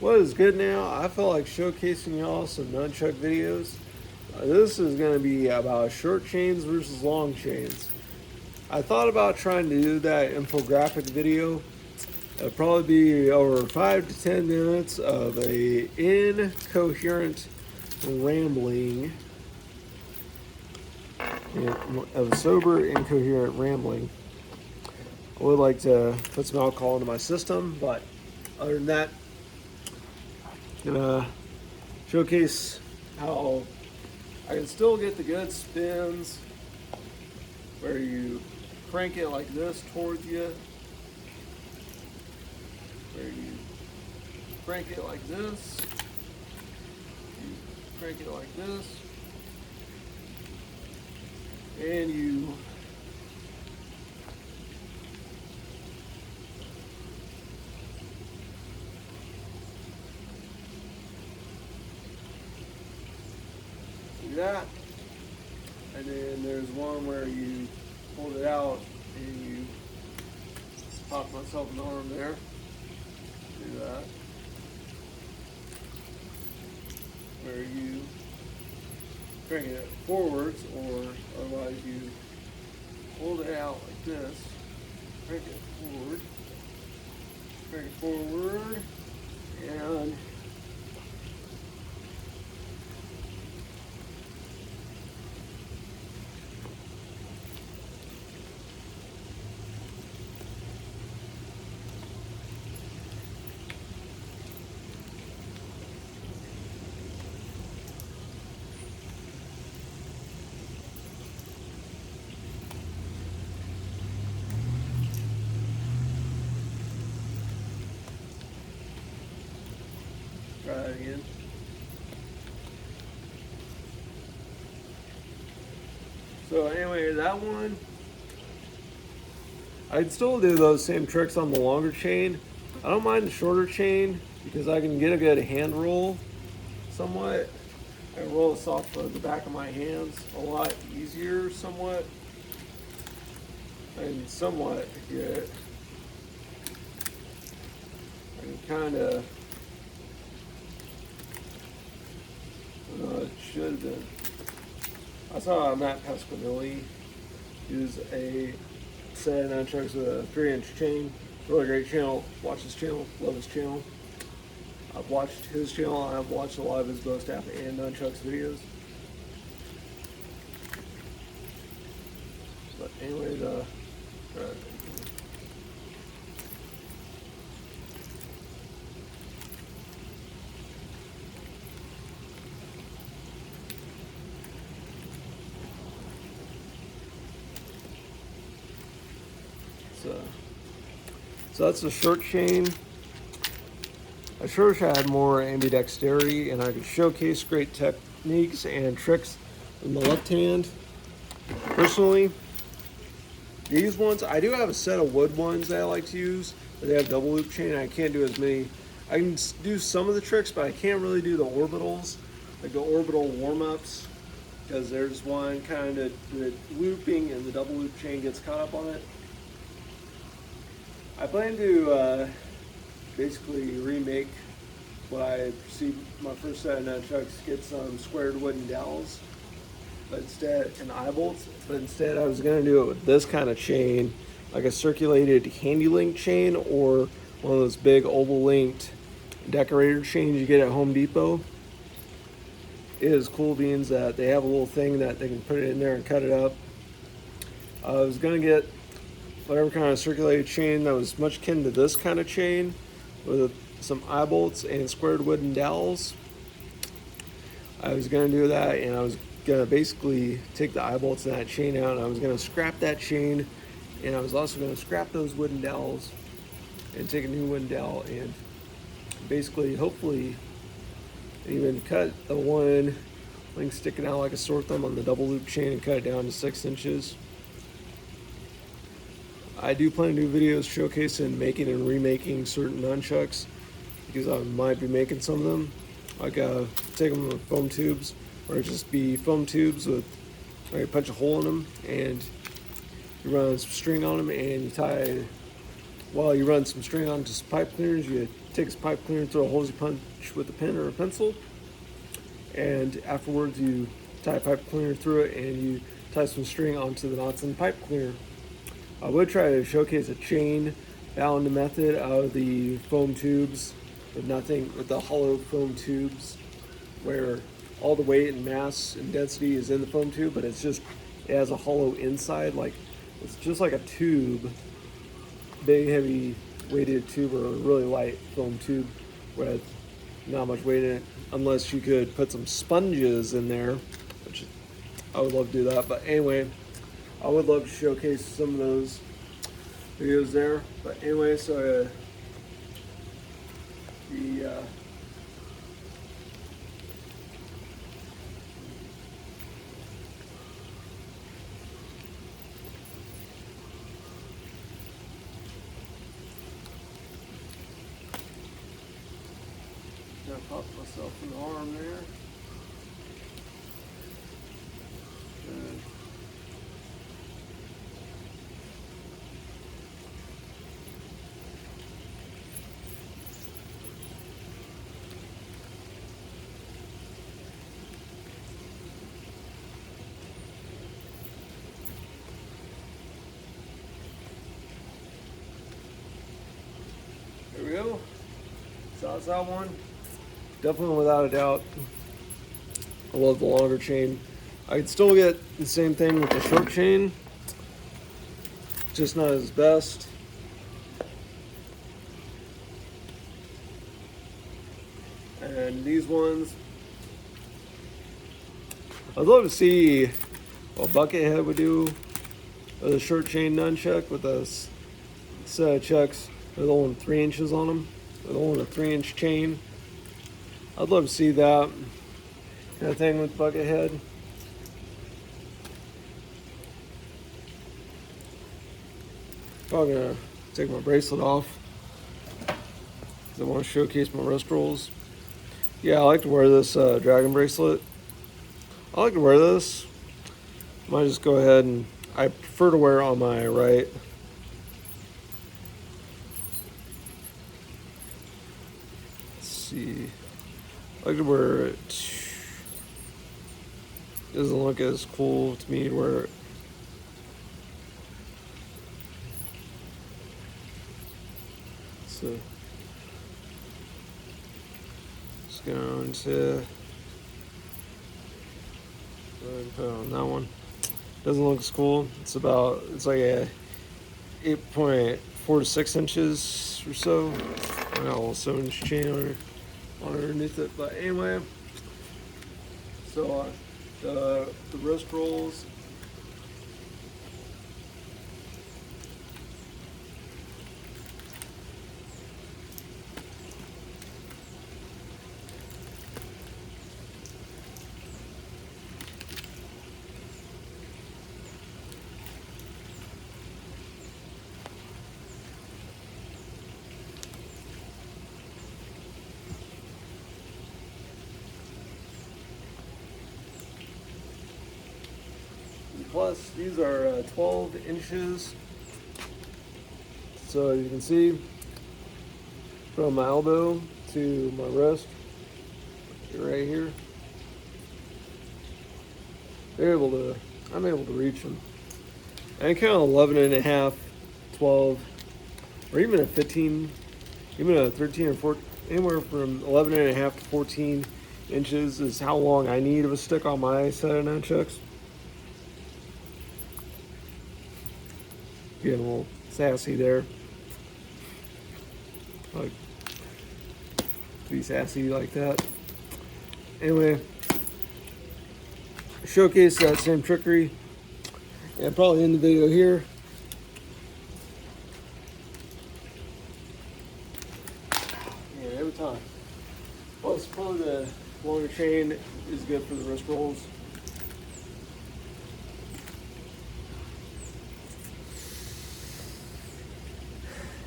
What is good now? I feel like showcasing y'all some nunchuck videos. This is going to be about short chains versus long chains. I thought about trying to do that infographic video. It'll probably be over 5 to 10 minutes of a incoherent rambling, of sober, incoherent rambling. I would like to put some alcohol into my system, but other than that, gonna showcase how I can still get the good spins where you crank it like this towards you, where you crank it like this, you crank it like this, and you do that. And then there's one where you hold it out and you pop myself in the arm there. Do that. Where you crank it forwards, or otherwise you hold it out like this, crank it forward, and try it again. So anyway, that one, I'd still do those same tricks on the longer chain. I don't mind the shorter chain because I can get a good hand roll somewhat. I roll this off of the back of my hands a lot easier somewhat. And somewhat get, I can kind of, it should have been. I saw Matt Pasquinelli use a set of nunchucks with a 3-inch chain. Really great channel. Watch his channel. Love his channel. I've watched his channel. I've watched a lot of his bow staff and nunchucks videos. But anyway, so that's the short chain. I sure wish I had more ambidexterity and I could showcase great techniques and tricks in the left hand. Personally, these ones, I do have a set of wood ones that I like to use, but they have double loop chain. I can't do as many. I can do some of the tricks, but I can't really do the orbitals, like the orbital warm-ups, because there's one kind of the looping and the double loop chain gets caught up on it. I plan to basically remake what I perceived my first set of nunchucks, get some squared wooden dowels, but instead, and eye bolts, but instead I was gonna do it with this kind of chain, like a circulated handy link chain or one of those big oval linked decorator chains you get at Home Depot. It is cool beans that they have a little thing that they can put it in there and cut it up. I was gonna get whatever kind of circulated chain that was much akin to this kind of chain with some eye bolts and squared wooden dowels. I was going to do that, and I was going to basically take the eye bolts and that chain out, and I was going to scrap that chain, and I was also going to scrap those wooden dowels and take a new wooden dowel and basically, hopefully, even cut the one link sticking out like a sore thumb on the double loop chain and cut it down to 6 inches. I do plan to do videos showcasing making and remaking certain nunchucks because I might be making some of them. Like take them with foam tubes, or just be foam tubes with, or you punch a hole in them and you run some string on them and you tie while you run some string onto some pipe cleaners. You take this pipe cleaner, throw a hole you punch with a pen or a pencil, and afterwards you tie a pipe cleaner through it and you tie some string onto the knots in the pipe cleaner. I would try to showcase a chain bound method out of the foam tubes with the hollow foam tubes where all the weight and mass and density is in the foam tube, but it has a hollow inside, like it's just like a tube, big heavy weighted tube or a really light foam tube with not much weight in it, unless you could put some sponges in there, which I would love to do that. But anyway, I would love to showcase some of those videos there. But anyway, so I popped myself in the arm there. Good. There we go. So that's that one. Definitely, without a doubt, I love the longer chain. I could still get the same thing with the short chain, just not as best. And these ones, I'd love to see what Buckethead would do with a short chain nunchuck with a set of chucks with only 3 inches on them, with only a 3-inch chain. I'd love to see that kind of thing with Buckethead. Probably gonna take my bracelet off because I want to showcase my wrist rolls. Yeah, I like to wear this dragon bracelet. I like to wear this. Might just go ahead and I prefer to wear it on my right. Let's see. I like to wear it. Doesn't look as cool to me to wear it. So just going to put it on that one. Doesn't look as cool. It's like a 8.4 to 6 inches or so. I got a little 7-inch chain underneath it. But anyway, so the wrist rolls. Plus, these are 12 inches. So you can see from my elbow to my wrist, right here, I'm able to reach them. And kind of 11 and a half, 12, or even a 15, even a 13 or 14, anywhere from 11 and a half to 14 inches is how long I need of a stick on my set of nunchucks. Getting a little sassy there. Like to be sassy like that. Anyway, showcase that same trickery. And probably end the video here. Yeah, every time. Plus, probably the longer chain is good for the wrist rolls.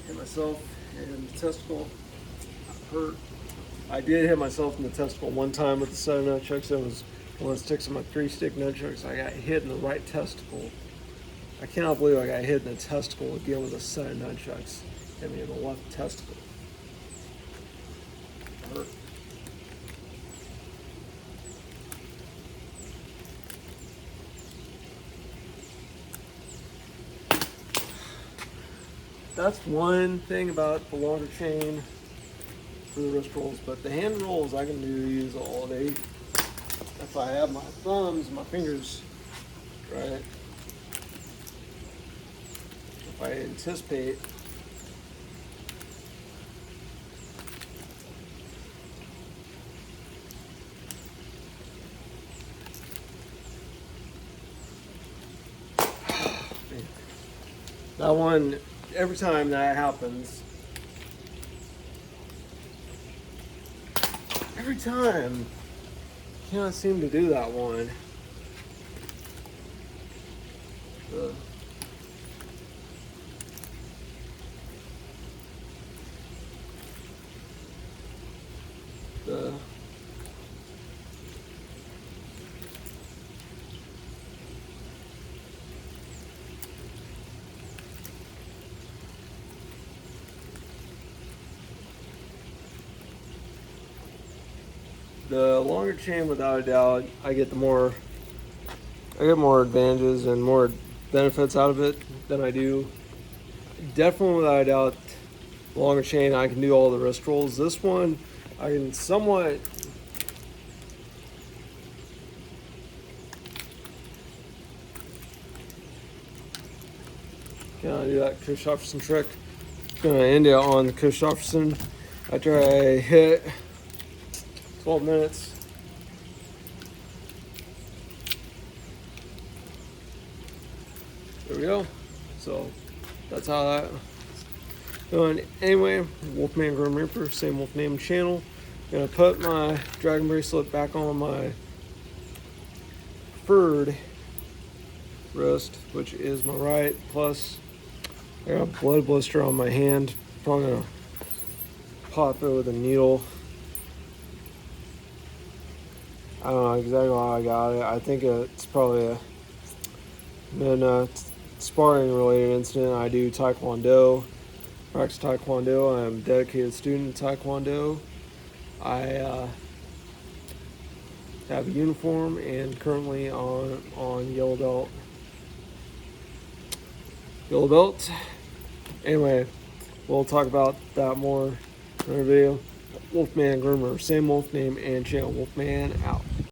Hit myself in the testicle. Hurt. I did hit myself in the testicle one time with the set of nunchucks. It was one of the sticks of my 3-stick nunchucks. I got hit in the right testicle. I cannot believe I got hit in the testicle again with a set of nunchucks. hit me in the left testicle. Hurt. That's one thing about the longer chain for the wrist rolls, but the hand rolls I can use all day. If I have my thumbs, my fingers, right? If I anticipate that one, every time that happens, every time, can't seem to do that one. The The longer chain, without a doubt, I get more advantages and more benefits out of it than I do. Definitely, without a doubt, longer chain, I can do all the wrist rolls. This one, I can somewhat. Can I do that Christopherson trick? Gonna end it on the Christopherson after I hit 12 minutes. There we go. So that's how that going. Anyway, Wolfman Grim Reaper, same wolf name channel. Gonna put my dragon bracelet back on my preferred wrist, which is my right. Plus, I got a blood blister on my hand. Probably gonna pop it with a needle. I don't know exactly how I got it. I think it's probably been a sparring related incident. I do Taekwondo, practice Taekwondo. I'm a dedicated student of Taekwondo. I have a uniform and currently on yellow belt. Yellow belt. Anyway, we'll talk about that more in another video. Wolfman Groomer, same wolf name and channel. Wolfman out.